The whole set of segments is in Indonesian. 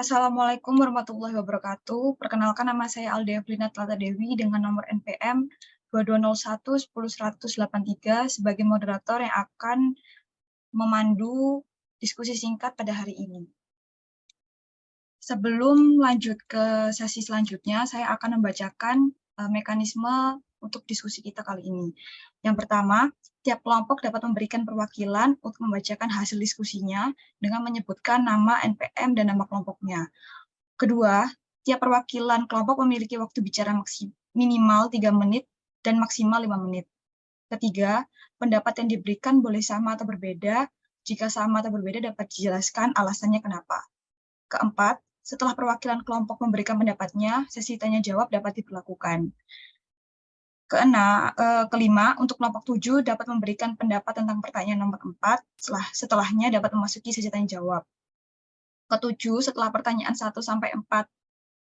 Assalamualaikum warahmatullahi wabarakatuh. Perkenalkan, nama saya Aldeavlina Tlatadewi dengan nomor NPM 2201 10183 sebagai moderator yang akan memandu diskusi singkat pada hari ini. Sebelum lanjut ke sesi selanjutnya, saya akan membacakan mekanisme untuk diskusi kita kali ini. Yang pertama, tiap kelompok dapat memberikan perwakilan untuk membacakan hasil diskusinya dengan menyebutkan nama NPM dan nama kelompoknya. Kedua, tiap perwakilan kelompok memiliki waktu bicara minimal 3 menit dan maksimal 5 menit. Ketiga, pendapat yang diberikan boleh sama atau berbeda. Jika sama atau berbeda, dapat dijelaskan alasannya kenapa. Keempat, setelah perwakilan kelompok memberikan pendapatnya, sesi tanya-jawab dapat diberlakukan. Kelima, untuk kelompok 7 dapat memberikan pendapat tentang pertanyaan nomor 4, setelahnya dapat memasuki sesi tanya-jawab. Ketujuh, setelah pertanyaan 1-4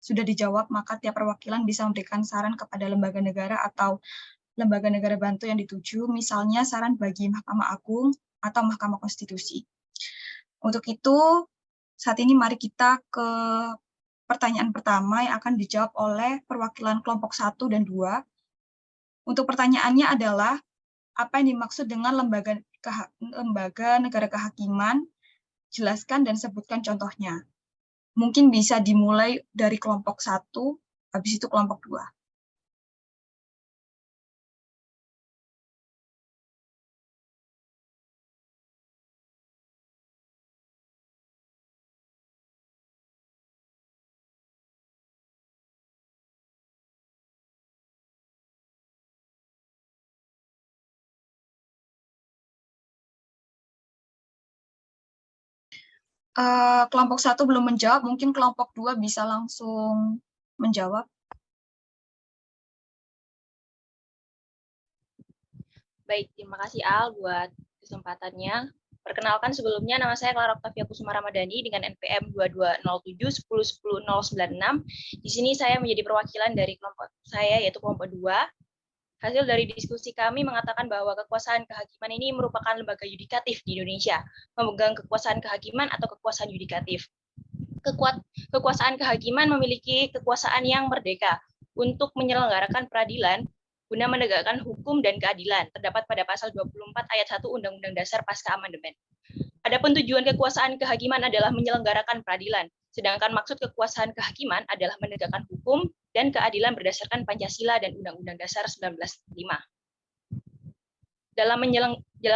sudah dijawab, maka tiap perwakilan bisa memberikan saran kepada lembaga negara atau lembaga negara bantu yang dituju, misalnya saran bagi Mahkamah Agung atau Mahkamah Konstitusi. Untuk itu, saat ini mari kita ke pertanyaan pertama yang akan dijawab oleh perwakilan kelompok 1 dan 2. Untuk pertanyaannya adalah, apa yang dimaksud dengan lembaga negara kehakiman? Jelaskan dan sebutkan contohnya. Mungkin bisa dimulai dari kelompok 1, habis itu kelompok 2. Kelompok 1 belum menjawab, mungkin kelompok 2 bisa langsung menjawab. Baik, terima kasih Al buat kesempatannya. Perkenalkan sebelumnya, nama saya Clara Octavia Kusuma Ramadhani dengan NPM 2207 Di sini saya menjadi perwakilan dari kelompok saya, yaitu kelompok 2. Hasil dari diskusi kami mengatakan bahwa kekuasaan kehakiman ini merupakan lembaga yudikatif di Indonesia, memegang kekuasaan kehakiman atau kekuasaan yudikatif. Kekuasaan kehakiman memiliki kekuasaan yang merdeka untuk menyelenggarakan peradilan guna menegakkan hukum dan keadilan, terdapat pada pasal 24 ayat 1 Undang-Undang Dasar Pasca Amandemen. Adapun tujuan kekuasaan kehakiman adalah menyelenggarakan peradilan, sedangkan maksud kekuasaan kehakiman adalah menegakkan hukum dan keadilan berdasarkan Pancasila dan Undang-Undang Dasar 1945. Dalam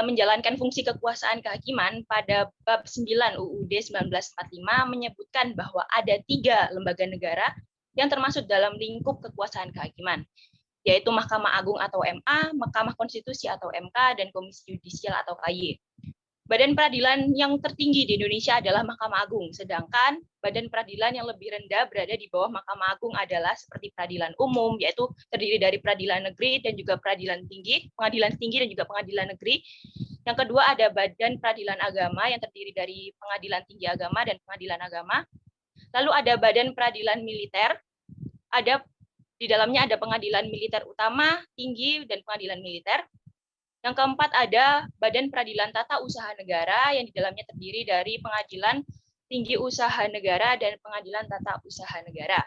menjalankan fungsi kekuasaan kehakiman, pada bab 9 UUD 1945 menyebutkan bahwa ada 3 lembaga negara yang termasuk dalam lingkup kekuasaan kehakiman, yaitu Mahkamah Agung atau MA, Mahkamah Konstitusi atau MK, dan Komisi Yudisial atau KY. Badan peradilan yang tertinggi di Indonesia adalah Mahkamah Agung, sedangkan badan peradilan yang lebih rendah berada di bawah Mahkamah Agung adalah seperti peradilan umum, yaitu terdiri dari peradilan negeri dan juga pengadilan tinggi dan juga pengadilan negeri. Yang kedua ada badan peradilan agama yang terdiri dari pengadilan tinggi agama dan pengadilan agama. Lalu ada badan peradilan militer, di dalamnya ada pengadilan militer utama, tinggi, dan pengadilan militer. Yang keempat ada Badan Peradilan Tata Usaha Negara yang di dalamnya terdiri dari Pengadilan Tinggi Usaha Negara dan Pengadilan Tata Usaha Negara.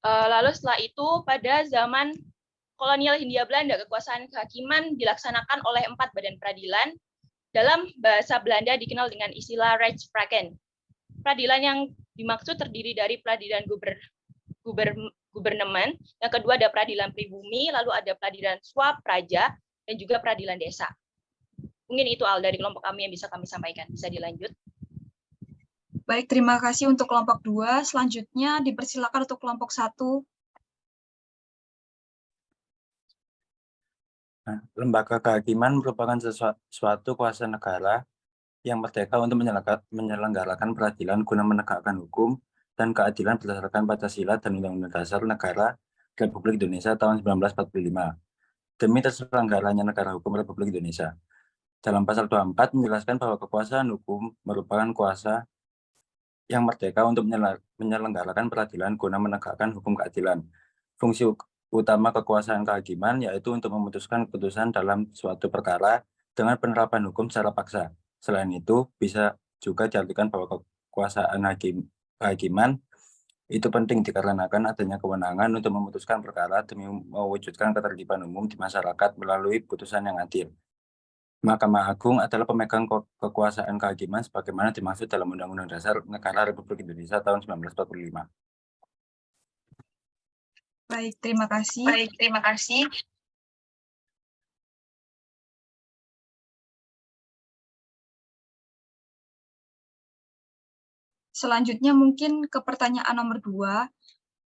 Lalu setelah itu pada zaman kolonial Hindia Belanda, kekuasaan kehakiman dilaksanakan oleh 4 badan peradilan. Dalam bahasa Belanda dikenal dengan istilah Rechtspraken. Peradilan yang dimaksud terdiri dari peradilan gubernemen, yang kedua ada peradilan pribumi, lalu ada peradilan swap praja, dan juga peradilan desa. Mungkin itu Al dari kelompok kami yang bisa kami sampaikan. Bisa dilanjut. Baik, terima kasih untuk kelompok 2. Selanjutnya dipersilakan untuk kelompok 1. Nah, lembaga kehakiman merupakan suatu kuasa negara yang merdeka untuk menyelenggarakan peradilan guna menegakkan hukum dan keadilan berdasarkan Pancasila dan Undang-Undang Dasar Negara Republik Indonesia tahun 1945 demi terselenggaranya negara hukum Republik Indonesia. Dalam pasal 24 menjelaskan bahwa kekuasaan hukum merupakan kuasa yang merdeka untuk menyelenggarakan peradilan guna menegakkan hukum keadilan. Fungsi utama kekuasaan kehakiman yaitu untuk memutuskan keputusan dalam suatu perkara dengan penerapan hukum secara paksa. Selain itu, bisa juga diartikan bahwa kekuasaan kehakiman itu penting dikarenakan adanya kewenangan untuk memutuskan perkara demi mewujudkan ketertiban umum di masyarakat melalui putusan yang adil. Mahkamah Agung adalah pemegang kekuasaan kehakiman sebagaimana dimaksud dalam Undang-Undang Dasar Negara Republik Indonesia tahun 1945. Baik, terima kasih. Selanjutnya mungkin ke pertanyaan nomor 2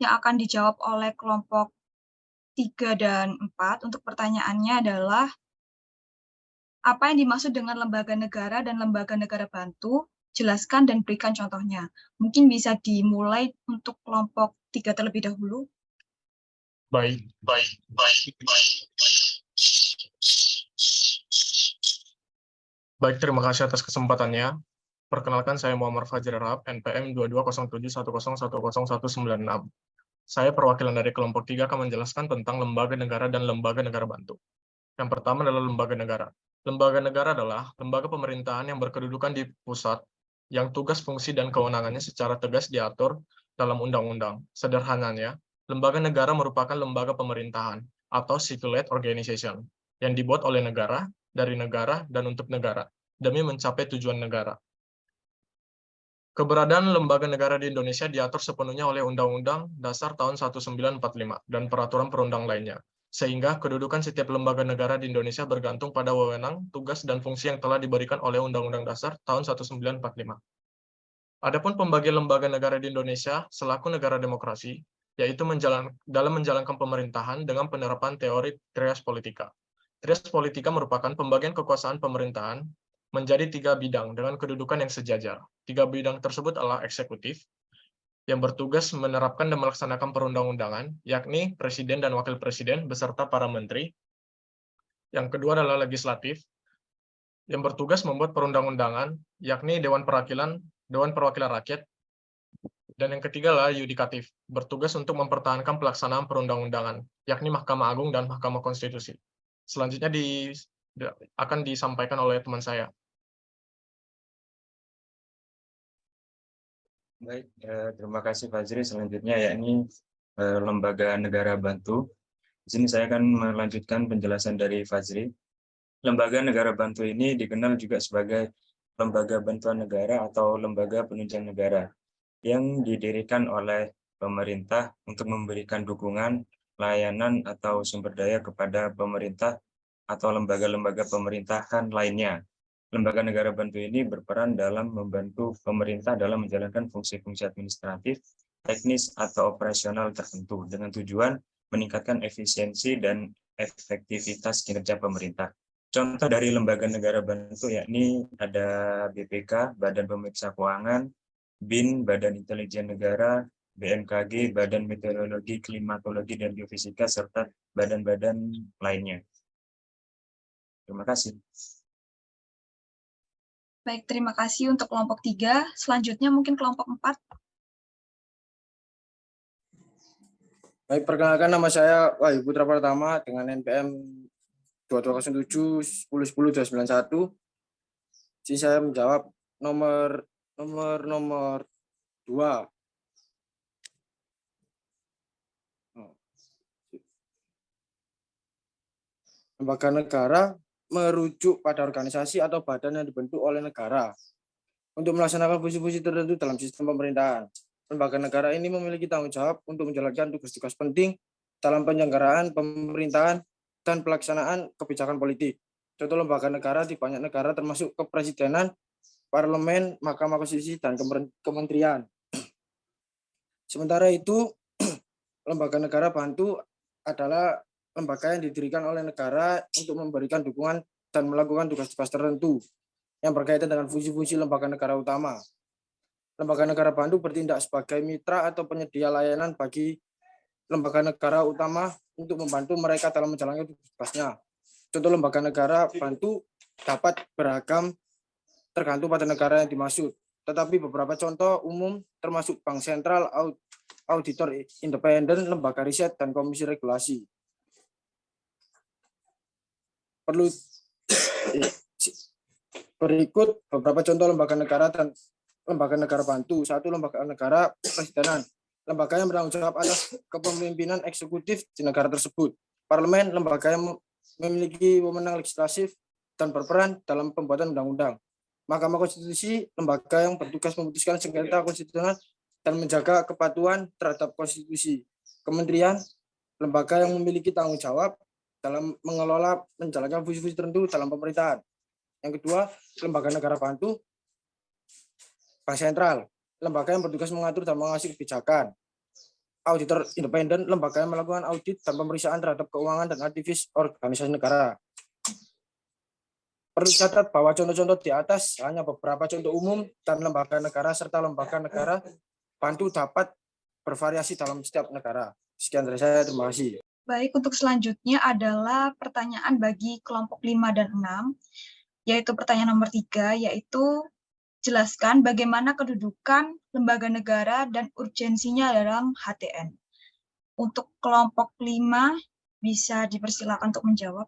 yang akan dijawab oleh kelompok 3 dan 4. Untuk pertanyaannya adalah, apa yang dimaksud dengan lembaga negara dan lembaga negara bantu? Jelaskan dan berikan contohnya. Mungkin bisa dimulai untuk kelompok 3 terlebih dahulu. Baik. Baik, terima kasih atas kesempatannya. Perkenalkan, saya Muhammad Fajri Rahab, NPM 2207101019. Saya perwakilan dari kelompok 3 akan menjelaskan tentang lembaga negara dan lembaga negara bantu. Yang pertama adalah lembaga negara. Lembaga negara adalah lembaga pemerintahan yang berkedudukan di pusat, yang tugas, fungsi, dan kewenangannya secara tegas diatur dalam undang-undang. Sederhananya, lembaga negara merupakan lembaga pemerintahan atau civil-led organization yang dibuat oleh negara, dari negara, dan untuk negara, demi mencapai tujuan negara. Keberadaan lembaga negara di Indonesia diatur sepenuhnya oleh Undang-Undang Dasar tahun 1945 dan peraturan perundang lainnya, sehingga kedudukan setiap lembaga negara di Indonesia bergantung pada wewenang, tugas, dan fungsi yang telah diberikan oleh Undang-Undang Dasar tahun 1945. Adapun pembagian lembaga negara di Indonesia selaku negara demokrasi, yaitu dalam menjalankan pemerintahan dengan penerapan teori trias politika. Trias politika merupakan pembagian kekuasaan pemerintahan menjadi 3 bidang dengan kedudukan yang sejajar. 3 bidang tersebut adalah eksekutif, yang bertugas menerapkan dan melaksanakan perundang-undangan, yakni presiden dan wakil presiden beserta para menteri. Yang kedua adalah legislatif, yang bertugas membuat perundang-undangan, yakni Dewan Perwakilan Rakyat. Dan yang ketiga adalah yudikatif, bertugas untuk mempertahankan pelaksanaan perundang-undangan, yakni Mahkamah Agung dan Mahkamah Konstitusi. Selanjutnya akan disampaikan oleh teman saya. Baik, terima kasih Fajri. Selanjutnya yakni lembaga negara bantu. Di sini saya akan melanjutkan penjelasan dari Fajri. Lembaga negara bantu ini dikenal juga sebagai lembaga bantuan negara atau lembaga penunjang negara yang didirikan oleh pemerintah untuk memberikan dukungan, layanan, atau sumber daya kepada pemerintah atau lembaga-lembaga pemerintahan lainnya. Lembaga negara bantu ini berperan dalam membantu pemerintah dalam menjalankan fungsi-fungsi administratif, teknis, atau operasional tertentu dengan tujuan meningkatkan efisiensi dan efektivitas kinerja pemerintah. Contoh dari lembaga negara bantu yakni ada BPK, Badan Pemeriksa Keuangan, BIN, Badan Intelijen Negara, BMKG, Badan Meteorologi, Klimatologi, dan Geofisika, serta badan-badan lainnya. Terima kasih. Baik, terima kasih untuk kelompok 3. Selanjutnya mungkin kelompok 4. Baik, perkenalkan nama saya Wahyu Putra Pratama dengan NPM 2207 1010 291. Jadi saya menjawab nomor 2. Lembaga negara merujuk pada organisasi atau badan yang dibentuk oleh negara untuk melaksanakan fungsi-fungsi tertentu dalam sistem pemerintahan. Lembaga negara ini memiliki tanggung jawab untuk menjalankan tugas-tugas penting dalam penyelenggaraan pemerintahan dan pelaksanaan kebijakan politik. Contoh lembaga negara di banyak negara termasuk kepresidenan, parlemen, Mahkamah Konstitusi, dan kementerian. Sementara itu, lembaga negara bantu adalah lembaga yang didirikan oleh negara untuk memberikan dukungan dan melakukan tugas-tugas tertentu yang berkaitan dengan fungsi-fungsi lembaga negara utama. Lembaga negara bantu bertindak sebagai mitra atau penyedia layanan bagi lembaga negara utama untuk membantu mereka dalam menjalankan tugasnya. Contoh lembaga negara bantu dapat beragam tergantung pada negara yang dimaksud. Tetapi beberapa contoh umum termasuk Bank Sentral, Auditor Independen, Lembaga Riset, dan Komisi Regulasi. Berikut beberapa contoh lembaga negara dan lembaga negara bantu. 1. Lembaga negara presidenan, lembaga yang bertanggung jawab atas kepemimpinan eksekutif di negara tersebut. Parlemen, lembaga yang memiliki wewenang legislatif dan berperan dalam pembuatan undang-undang. Mahkamah Konstitusi, lembaga yang bertugas memutuskan sengketa konstitusional dan menjaga kepatuhan terhadap konstitusi. Kementerian, lembaga yang memiliki tanggung jawab dalam mengelola menjalankan fungsi-fungsi tertentu dalam pemerintahan. Yang kedua, lembaga negara bantu. Bank sentral, lembaga yang bertugas mengatur dan mengawasi kebijakan. Auditor independen, lembaga yang melakukan audit dan pemeriksaan terhadap keuangan dan aktivis organisasi negara. Perlu dicatat bahwa contoh-contoh di atas hanya beberapa contoh umum dan lembaga negara serta lembaga negara bantu dapat bervariasi dalam setiap negara. Sekian dari saya, terima kasih. Baik, untuk selanjutnya adalah pertanyaan bagi kelompok 5 dan 6, yaitu pertanyaan nomor 3, yaitu jelaskan bagaimana kedudukan lembaga negara dan urgensinya dalam HTN. Untuk kelompok 5, bisa dipersilakan untuk menjawab.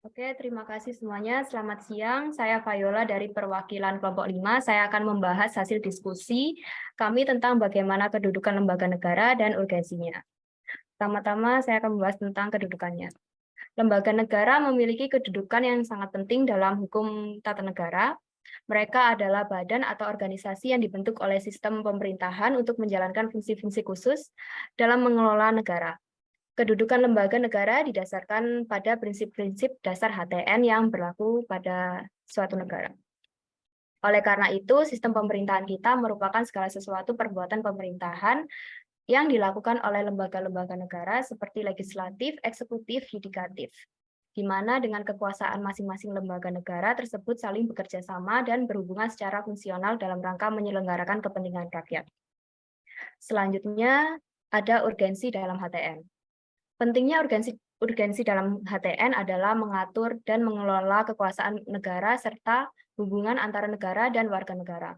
Oke, terima kasih semuanya. Selamat siang. Saya Viola dari perwakilan kelompok 5. Saya akan membahas hasil diskusi kami tentang bagaimana kedudukan lembaga negara dan urgensinya. Pertama-tama saya akan membahas tentang kedudukannya. Lembaga negara memiliki kedudukan yang sangat penting dalam hukum tata negara. Mereka adalah badan atau organisasi yang dibentuk oleh sistem pemerintahan untuk menjalankan fungsi-fungsi khusus dalam mengelola negara. Kedudukan lembaga negara didasarkan pada prinsip-prinsip dasar HTN yang berlaku pada suatu negara. Oleh karena itu, sistem pemerintahan kita merupakan segala sesuatu perbuatan pemerintahan yang dilakukan oleh lembaga-lembaga negara seperti legislatif, eksekutif, yudikatif, di mana dengan kekuasaan masing-masing lembaga negara tersebut saling bekerja sama dan berhubungan secara fungsional dalam rangka menyelenggarakan kepentingan rakyat. Selanjutnya, ada urgensi dalam HTN. Pentingnya urgensi dalam HTN adalah mengatur dan mengelola kekuasaan negara serta hubungan antara negara dan warga negara.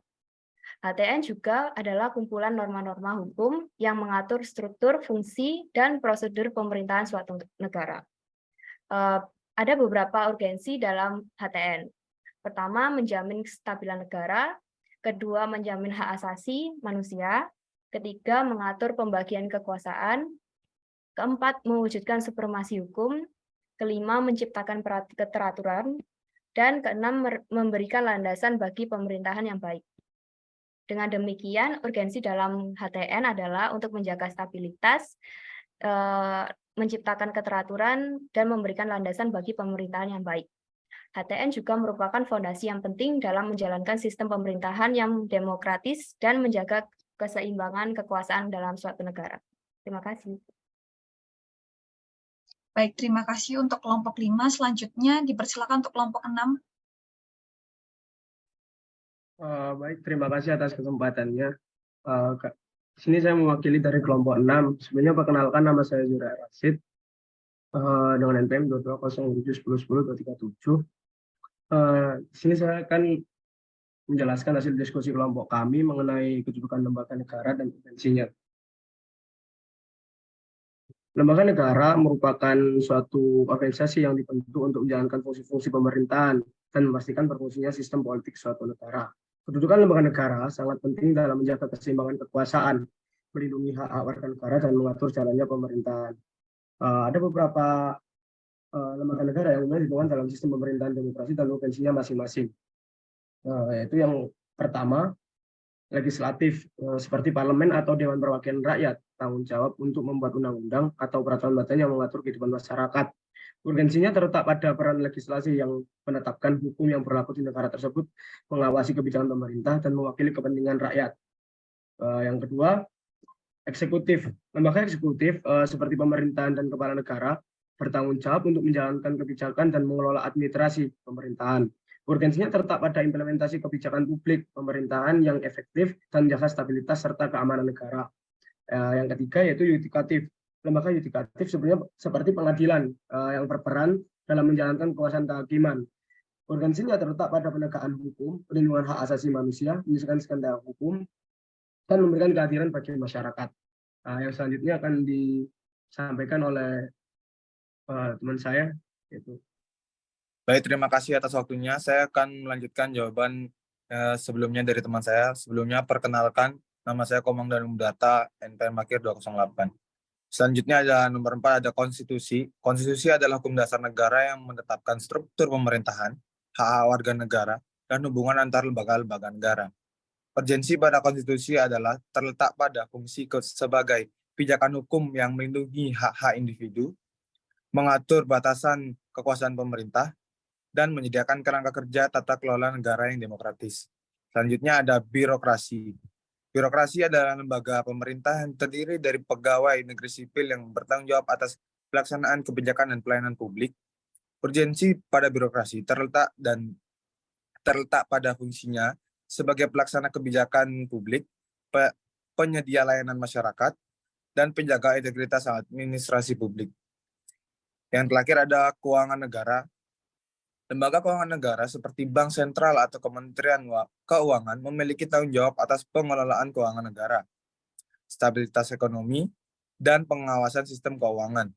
HTN juga adalah kumpulan norma-norma hukum yang mengatur struktur, fungsi, dan prosedur pemerintahan suatu negara. Ada beberapa urgensi dalam HTN. Pertama, menjamin kestabilan negara. Kedua, menjamin hak asasi manusia. Ketiga, mengatur pembagian kekuasaan. Keempat, mewujudkan supremasi hukum. Kelima, menciptakan keteraturan. Dan keenam, memberikan landasan bagi pemerintahan yang baik. Dengan demikian, urgensi dalam HTN adalah untuk menjaga stabilitas, menciptakan keteraturan, dan memberikan landasan bagi pemerintahan yang baik. HTN juga merupakan fondasi yang penting dalam menjalankan sistem pemerintahan yang demokratis dan menjaga keseimbangan kekuasaan dalam suatu negara. Terima kasih. Baik, terima kasih untuk kelompok 5. Selanjutnya dipersilakan untuk kelompok 6. Baik, terima kasih atas kesempatannya. Di sini saya mewakili dari kelompok 6. Sebenarnya perkenalkan, nama saya Zura Rasid dengan NPM 2207101037. Di sini saya akan menjelaskan hasil diskusi kelompok kami mengenai kedudukan lembaga negara dan urgensinya. Lembaga negara merupakan suatu organisasi yang dibentuk untuk menjalankan fungsi-fungsi pemerintahan dan memastikan berfungsinya sistem politik suatu negara. Kedudukan lembaga negara sangat penting dalam menjaga keseimbangan kekuasaan, melindungi hak-hak warga negara, dan mengatur jalannya pemerintahan. Ada beberapa lembaga negara yang ditentukan dalam sistem pemerintahan demokrasi dan urgensinya masing-masing. Yaitu yang pertama, legislatif, seperti parlemen atau Dewan Perwakilan Rakyat, tanggung jawab untuk membuat undang-undang atau peraturan-peraturan yang mengatur kehidupan masyarakat. Urgensinya terletak pada peran legislasi yang menetapkan hukum yang berlaku di negara tersebut, mengawasi kebijakan pemerintah, dan mewakili kepentingan rakyat. Yang kedua, eksekutif. Lembaga eksekutif seperti pemerintahan dan kepala negara bertanggung jawab untuk menjalankan kebijakan dan mengelola administrasi pemerintahan. Urgensinya terletak pada implementasi kebijakan publik pemerintahan yang efektif dan menjaga stabilitas serta keamanan negara. Yang ketiga yaitu yudikatif. Lembaga yudikatif sebenarnya seperti pengadilan yang berperan dalam menjalankan kekuasaan kehakiman. Urgensinya terletak pada penegakan hukum, perlindungan hak asasi manusia, menyelesaikan skandal hukum, dan memberikan keadilan bagi masyarakat. Yang selanjutnya akan disampaikan oleh teman saya. Yaitu. Baik, terima kasih atas waktunya. Saya akan melanjutkan jawaban Sebelumnya dari teman saya, sebelumnya perkenalkan, nama saya Komang Danum Data, NPM Akhir 208. Selanjutnya ada nomor 4, ada konstitusi. Konstitusi adalah hukum dasar negara yang menetapkan struktur pemerintahan, hak-hak warga negara, dan hubungan antar lembaga-lembaga negara. Urgensi pada konstitusi adalah terletak pada fungsi sebagai pijakan hukum yang melindungi hak-hak individu, mengatur batasan kekuasaan pemerintah, dan menyediakan kerangka kerja tata kelola negara yang demokratis. Selanjutnya ada birokrasi. Birokrasi adalah lembaga pemerintah yang terdiri dari pegawai negeri sipil yang bertanggung jawab atas pelaksanaan kebijakan dan pelayanan publik. Urgensi pada birokrasi terletak pada fungsinya sebagai pelaksana kebijakan publik, penyedia layanan masyarakat, dan penjaga integritas administrasi publik. Yang terakhir ada keuangan negara. Lembaga keuangan negara seperti Bank Sentral atau Kementerian Keuangan memiliki tanggung jawab atas pengelolaan keuangan negara, stabilitas ekonomi, dan pengawasan sistem keuangan.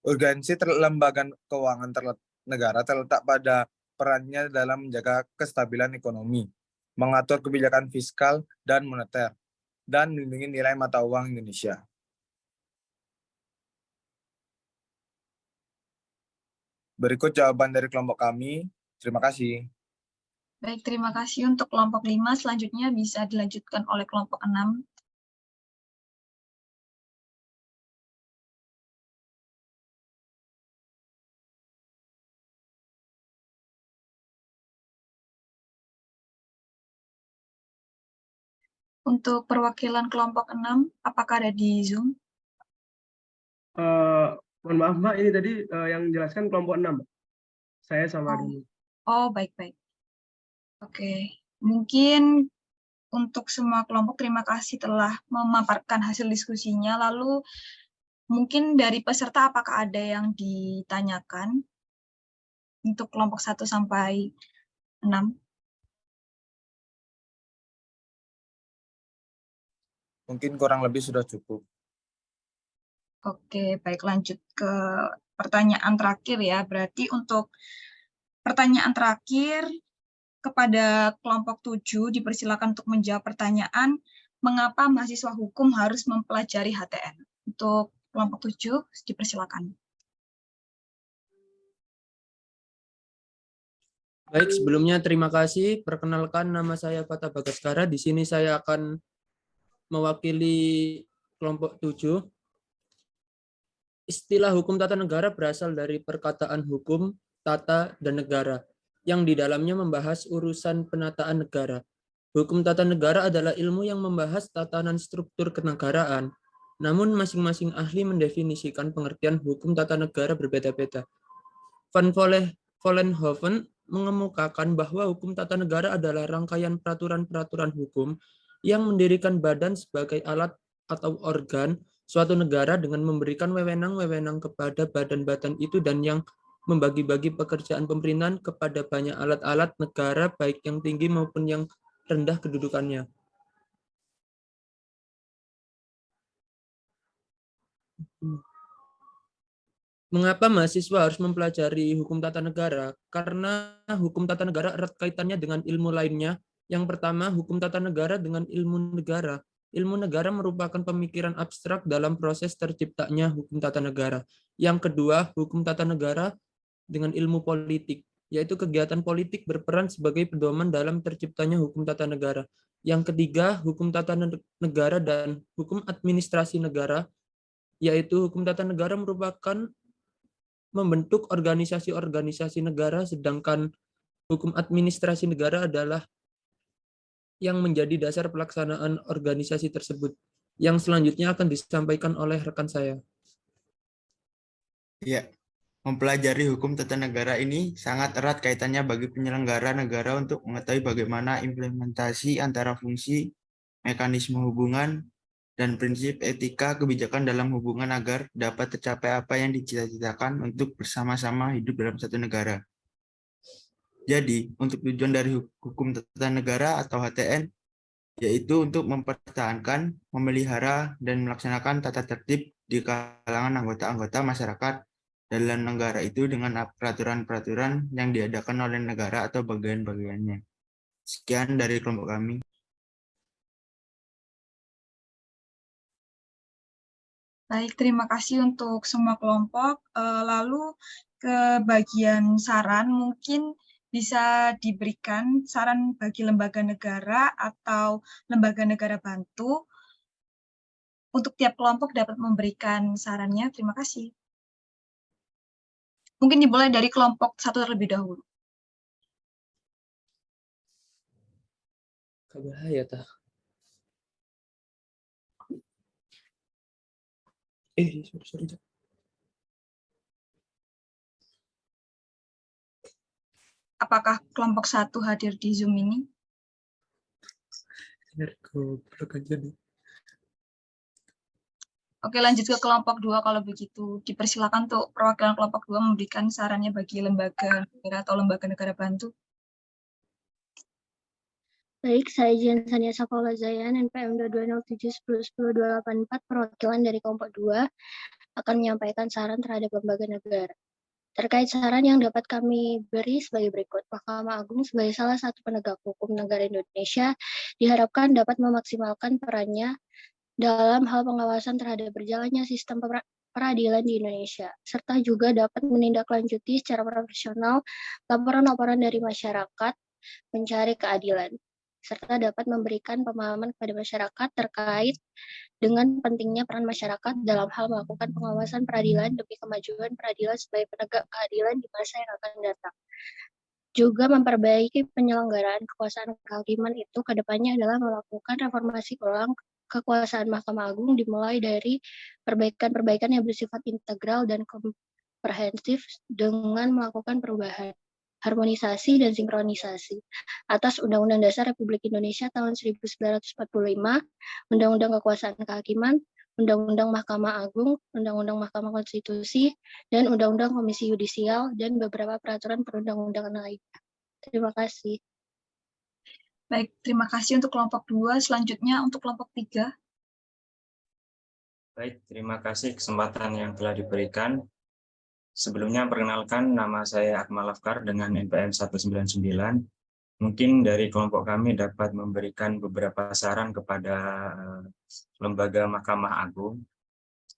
Urgensi lembaga keuangan negara terletak pada perannya dalam menjaga kestabilan ekonomi, mengatur kebijakan fiskal dan moneter, dan melindungi nilai mata uang Indonesia. Berikut jawaban dari kelompok kami. Terima kasih. Baik, terima kasih untuk kelompok 5. Selanjutnya bisa dilanjutkan oleh kelompok 6. Untuk perwakilan kelompok 6, apakah ada di Zoom? Mohon maaf Mbak, ini tadi yang menjelaskan kelompok 6. Saya sama dulu. Oh, baik-baik. Oke, mungkin untuk semua kelompok terima kasih telah memaparkan hasil diskusinya. Lalu mungkin dari peserta apakah ada yang ditanyakan untuk kelompok 1 sampai 6? Mungkin kurang lebih sudah cukup. Oke, baik, lanjut ke pertanyaan terakhir ya. Berarti untuk pertanyaan terakhir kepada kelompok 7 dipersilakan untuk menjawab pertanyaan mengapa mahasiswa hukum harus mempelajari HTN. Untuk kelompok 7 dipersilakan. Baik, sebelumnya terima kasih. Perkenalkan, nama saya Fata Bagaskara. Di sini saya akan mewakili kelompok 7. Istilah hukum tata negara berasal dari perkataan hukum, tata, dan negara, yang di dalamnya membahas urusan penataan negara. Hukum tata negara adalah ilmu yang membahas tatanan struktur kenegaraan. Namun masing-masing ahli mendefinisikan pengertian hukum tata negara berbeda-beda. Van Vollenhoven mengemukakan bahwa hukum tata negara adalah rangkaian peraturan-peraturan hukum yang mendirikan badan sebagai alat atau organ suatu negara dengan memberikan wewenang-wewenang kepada badan-badan itu dan yang membagi-bagi pekerjaan pemerintahan kepada banyak alat-alat negara baik yang tinggi maupun yang rendah kedudukannya. Mengapa mahasiswa harus mempelajari hukum tata negara? Karena hukum tata negara erat kaitannya dengan ilmu lainnya. Yang pertama, hukum tata negara dengan ilmu negara. Ilmu negara merupakan pemikiran abstrak dalam proses terciptanya hukum tata negara. Yang kedua, hukum tata negara dengan ilmu politik, yaitu kegiatan politik berperan sebagai pedoman dalam terciptanya hukum tata negara. Yang ketiga, hukum tata negara dan hukum administrasi negara, yaitu hukum tata negara merupakan membentuk organisasi-organisasi negara, sedangkan hukum administrasi negara adalah yang menjadi dasar pelaksanaan organisasi tersebut. Yang selanjutnya akan disampaikan oleh rekan saya. Ya, mempelajari hukum tata negara ini sangat erat kaitannya bagi penyelenggara negara untuk mengetahui bagaimana implementasi antara fungsi, mekanisme hubungan, dan prinsip etika kebijakan dalam hubungan agar dapat tercapai apa yang dicita-citakan untuk bersama-sama hidup dalam satu negara. Jadi, untuk tujuan dari hukum tata negara atau HTN, yaitu untuk mempertahankan, memelihara, dan melaksanakan tata tertib di kalangan anggota-anggota masyarakat dalam negara itu dengan peraturan-peraturan yang diadakan oleh negara atau bagian-bagiannya. Sekian dari kelompok kami. Baik, terima kasih untuk semua kelompok. Lalu ke bagian saran, mungkin bisa diberikan saran bagi lembaga negara atau lembaga negara bantu. Untuk tiap kelompok dapat memberikan sarannya. Terima kasih. Mungkin dimulai dari kelompok satu terlebih dahulu. Bahaya tah. Sorry. Apakah kelompok satu hadir di Zoom ini? Goblok aja nih. Oke, lanjut ke kelompok 2 kalau begitu. Dipersilakan untuk perwakilan kelompok 2 memberikan sarannya bagi lembaga negara atau lembaga negara bantu. Baik, saya Jian Sania Sakola Zayan, NPM 2207101024, perwakilan dari kelompok 2, akan menyampaikan saran terhadap lembaga negara. Terkait saran yang dapat kami beri sebagai berikut, Mahkamah Agung sebagai salah satu penegak hukum negara Indonesia diharapkan dapat memaksimalkan perannya dalam hal pengawasan terhadap berjalannya sistem peradilan di Indonesia, serta juga dapat menindaklanjuti secara profesional laporan-laporan dari masyarakat mencari keadilan, serta dapat memberikan pemahaman kepada masyarakat terkait dengan pentingnya peran masyarakat dalam hal melakukan pengawasan peradilan demi kemajuan peradilan sebagai penegak keadilan di masa yang akan datang. Juga memperbaiki penyelenggaraan kekuasaan kehakiman itu ke depannya adalah melakukan reformasi ulang kekuasaan Mahkamah Agung dimulai dari perbaikan-perbaikan yang bersifat integral dan komprehensif dengan melakukan perubahan, harmonisasi dan sinkronisasi atas Undang-Undang Dasar Republik Indonesia tahun 1945, Undang-Undang Kekuasaan Kehakiman, Undang-Undang Mahkamah Agung, Undang-Undang Mahkamah Konstitusi, dan Undang-Undang Komisi Yudisial, dan beberapa peraturan perundang-undangan lainnya. Terima kasih. Baik, terima kasih untuk kelompok 2. Selanjutnya untuk kelompok 3. Baik, terima kasih kesempatan yang telah diberikan. Sebelumnya perkenalkan, nama saya Akmal Afkar dengan NPM 199. Mungkin dari kelompok kami dapat memberikan beberapa saran kepada lembaga Mahkamah Agung.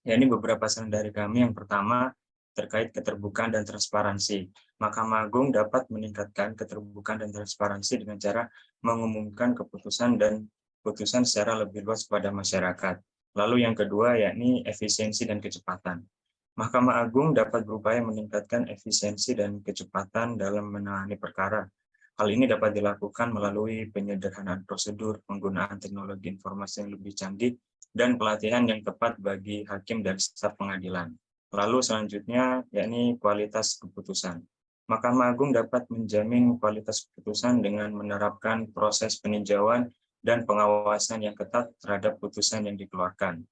Ya, ini beberapa saran dari kami. Yang pertama, terkait keterbukaan dan transparansi. Mahkamah Agung dapat meningkatkan keterbukaan dan transparansi dengan cara mengumumkan keputusan dan putusan secara lebih luas kepada masyarakat. Lalu yang kedua, yakni efisiensi dan kecepatan. Mahkamah Agung dapat berupaya meningkatkan efisiensi dan kecepatan dalam menangani perkara. Hal ini dapat dilakukan melalui penyederhanaan prosedur, penggunaan teknologi informasi yang lebih canggih, dan pelatihan yang tepat bagi hakim dan staf pengadilan. Lalu selanjutnya, yakni kualitas keputusan. Mahkamah Agung dapat menjamin kualitas keputusan dengan menerapkan proses peninjauan dan pengawasan yang ketat terhadap putusan yang dikeluarkan.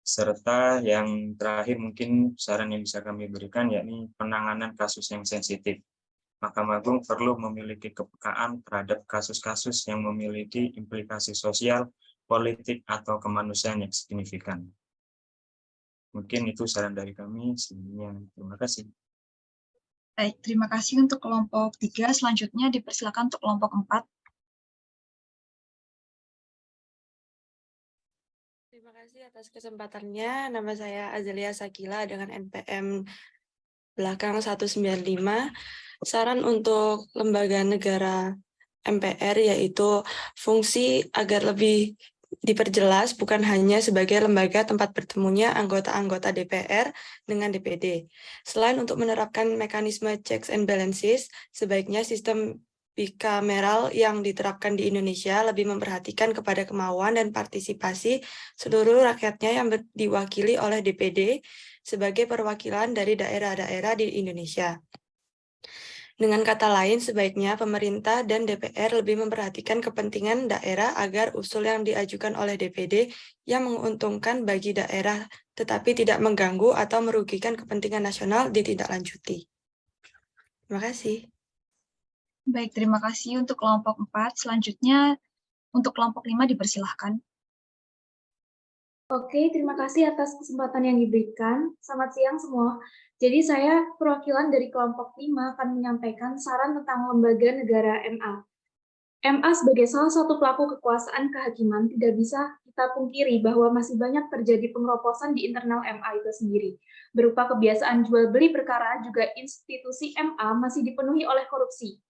Serta yang terakhir mungkin saran yang bisa kami berikan, yakni penanganan kasus yang sensitif. Mahkamah Agung perlu memiliki kepekaan terhadap kasus-kasus yang memiliki implikasi sosial, politik, atau kemanusiaan yang signifikan. Mungkin itu saran dari kami. Sebelumnya, terima kasih. Baik, terima kasih untuk kelompok 3. Selanjutnya dipersilakan untuk kelompok 4. Terima kasih atas kesempatannya. Nama saya Azalia Sakila dengan NPM belakang 195. Saran untuk lembaga negara MPR yaitu fungsi agar lebih diperjelas bukan hanya sebagai lembaga tempat bertemunya anggota-anggota DPR dengan DPD. Selain untuk menerapkan mekanisme checks and balances, sebaiknya sistem bikameral yang diterapkan di Indonesia lebih memperhatikan kepada kemauan dan partisipasi seluruh rakyatnya yang diwakili oleh DPD sebagai perwakilan dari daerah-daerah di Indonesia. Dengan kata lain, sebaiknya pemerintah dan DPR lebih memperhatikan kepentingan daerah agar usul yang diajukan oleh DPD yang menguntungkan bagi daerah tetapi tidak mengganggu atau merugikan kepentingan nasional ditindaklanjuti. Terima kasih. Baik, terima kasih untuk kelompok 4. Selanjutnya untuk kelompok 5 dipersilahkan. Oke, terima kasih atas kesempatan yang diberikan. Selamat siang semua. Jadi saya perwakilan dari kelompok 5 akan menyampaikan saran tentang lembaga negara MA. MA sebagai salah satu pelaku kekuasaan kehakiman tidak bisa kita pungkiri bahwa masih banyak terjadi pengeroposan di internal MA itu sendiri. Berupa kebiasaan jual beli perkara, juga institusi MA masih dipenuhi oleh korupsi.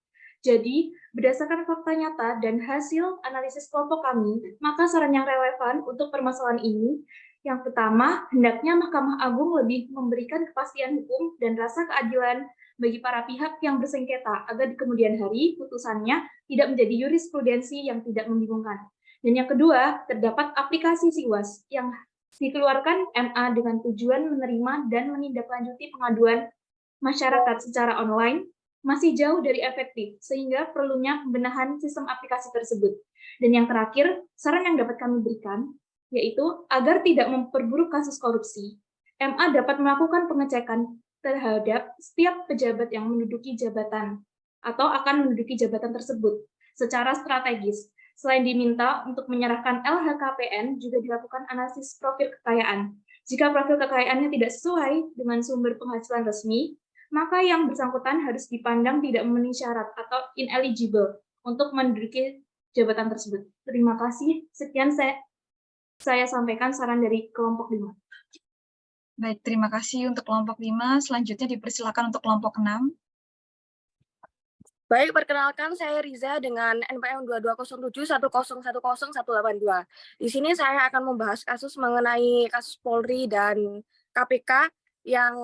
Jadi, berdasarkan fakta nyata dan hasil analisis kelompok kami, maka saran yang relevan untuk permasalahan ini, yang pertama, hendaknya Mahkamah Agung lebih memberikan kepastian hukum dan rasa keadilan bagi para pihak yang bersengketa, agar di kemudian hari putusannya tidak menjadi jurisprudensi yang tidak membingungkan. Dan yang kedua, terdapat aplikasi SIWAS yang dikeluarkan MA dengan tujuan menerima dan menindaklanjuti pengaduan masyarakat secara online masih jauh dari efektif, sehingga perlunya pembenahan sistem aplikasi tersebut. Dan yang terakhir, saran yang dapat kami berikan, yaitu agar tidak memperburuk kasus korupsi, MA dapat melakukan pengecekan terhadap setiap pejabat yang menduduki jabatan atau akan menduduki jabatan tersebut secara strategis. Selain diminta untuk menyerahkan LHKPN, juga dilakukan analisis profil kekayaan. Jika profil kekayaannya tidak sesuai dengan sumber penghasilan resmi, maka yang bersangkutan harus dipandang tidak memenuhi syarat atau ineligible untuk menduduki jabatan tersebut. Terima kasih. Sekian saya sampaikan saran dari kelompok 5. Baik, terima kasih untuk kelompok 5. Selanjutnya dipersilakan untuk kelompok 6. Baik, perkenalkan saya Riza dengan NPM 220710100182. Di sini saya akan membahas kasus mengenai kasus Polri dan KPK yang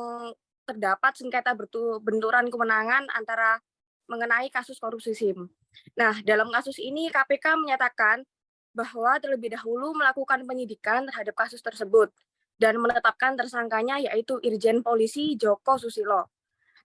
terdapat sengketa benturan kewenangan antara mengenai kasus korupsi SIM. Nah, dalam kasus ini KPK menyatakan bahwa terlebih dahulu melakukan penyidikan terhadap kasus tersebut dan menetapkan tersangkanya yaitu Irjen Polisi Joko Susilo.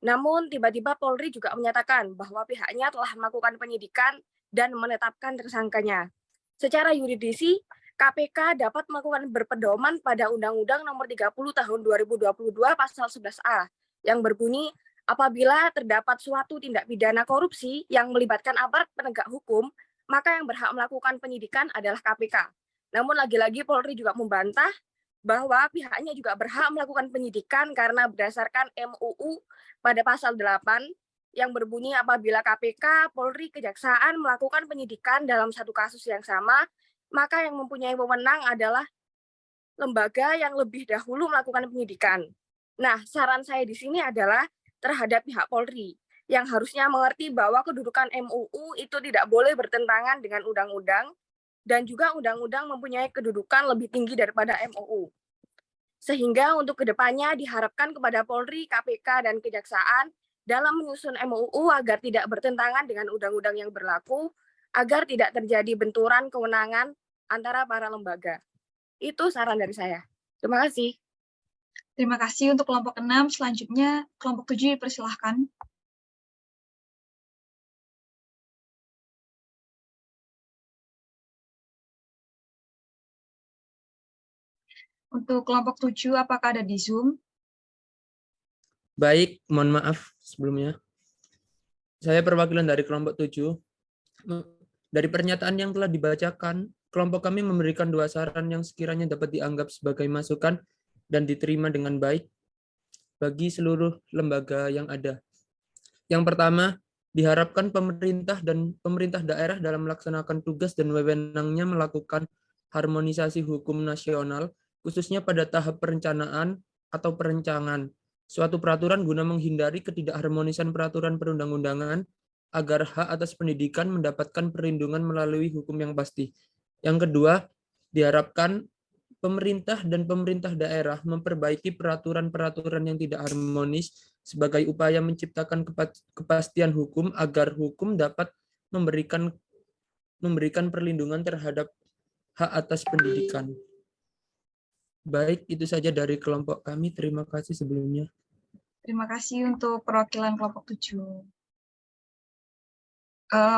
Namun tiba-tiba Polri juga menyatakan bahwa pihaknya telah melakukan penyidikan dan menetapkan tersangkanya. Secara yuridisi, KPK dapat melakukan berpedoman pada Undang-Undang Nomor 30 Tahun 2022 Pasal 11A yang berbunyi apabila terdapat suatu tindak pidana korupsi yang melibatkan aparat penegak hukum, maka yang berhak melakukan penyidikan adalah KPK. Namun lagi-lagi Polri juga membantah bahwa pihaknya juga berhak melakukan penyidikan karena berdasarkan MUU pada pasal 8 yang berbunyi apabila KPK, Polri, Kejaksaan melakukan penyidikan dalam satu kasus yang sama, maka yang mempunyai wewenang adalah lembaga yang lebih dahulu melakukan penyidikan. Nah, saran saya di sini adalah terhadap pihak Polri yang harusnya mengerti bahwa kedudukan MUU itu tidak boleh bertentangan dengan undang-undang dan juga undang-undang mempunyai kedudukan lebih tinggi daripada MUU. Sehingga untuk kedepannya diharapkan kepada Polri, KPK, dan Kejaksaan dalam menyusun MUU agar tidak bertentangan dengan undang-undang yang berlaku, agar tidak terjadi benturan kewenangan antara para lembaga. Itu saran dari saya. Terima kasih. Terima kasih untuk kelompok 6. Selanjutnya kelompok 7 dipersilahkan. Untuk kelompok 7, apakah ada di Zoom? Baik, mohon maaf sebelumnya. Saya perwakilan dari kelompok 7. Dari pernyataan yang telah dibacakan, kelompok kami memberikan 2 saran yang sekiranya dapat dianggap sebagai masukan dan diterima dengan baik bagi seluruh lembaga yang ada. Yang pertama, diharapkan pemerintah dan pemerintah daerah dalam melaksanakan tugas dan wewenangnya melakukan harmonisasi hukum nasional, khususnya pada tahap perencanaan atau perencangan suatu peraturan guna menghindari ketidakharmonisan peraturan perundang-undangan agar hak atas pendidikan mendapatkan perlindungan melalui hukum yang pasti. Yang kedua, diharapkan pemerintah dan pemerintah daerah memperbaiki peraturan-peraturan yang tidak harmonis sebagai upaya menciptakan kepastian hukum agar hukum dapat memberikan perlindungan terhadap hak atas pendidikan. Baik, itu saja dari kelompok kami. Terima kasih sebelumnya. Terima kasih untuk perwakilan kelompok 7.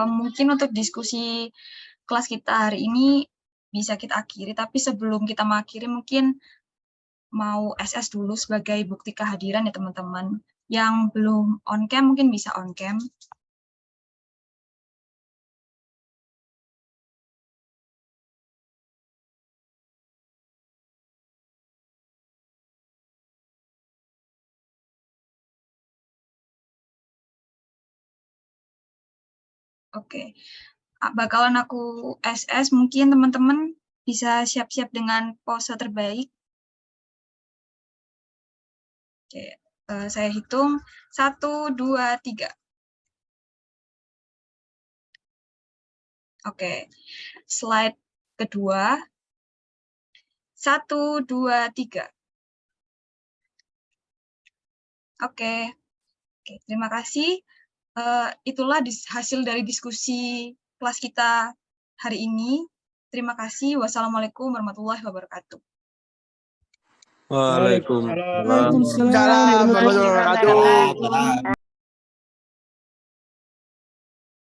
Mungkin untuk diskusi kelas kita hari ini bisa kita akhiri, tapi sebelum kita mengakhiri mungkin mau SS dulu sebagai bukti kehadiran ya teman-teman. Yang belum on cam mungkin bisa on cam. Oke. bakalan aku SS, mungkin teman-teman bisa siap-siap dengan pose terbaik. Oke, saya hitung 1, 2, 3. Oke, slide kedua. 1, 2, 3. Oke, terima kasih. Itulah hasil dari diskusi kelas kita hari ini. Terima kasih. Wassalamualaikum warahmatullahi wabarakatuh. Waalaikumsalam. Waalaikumsalam warahmatullahi wabarakatuh.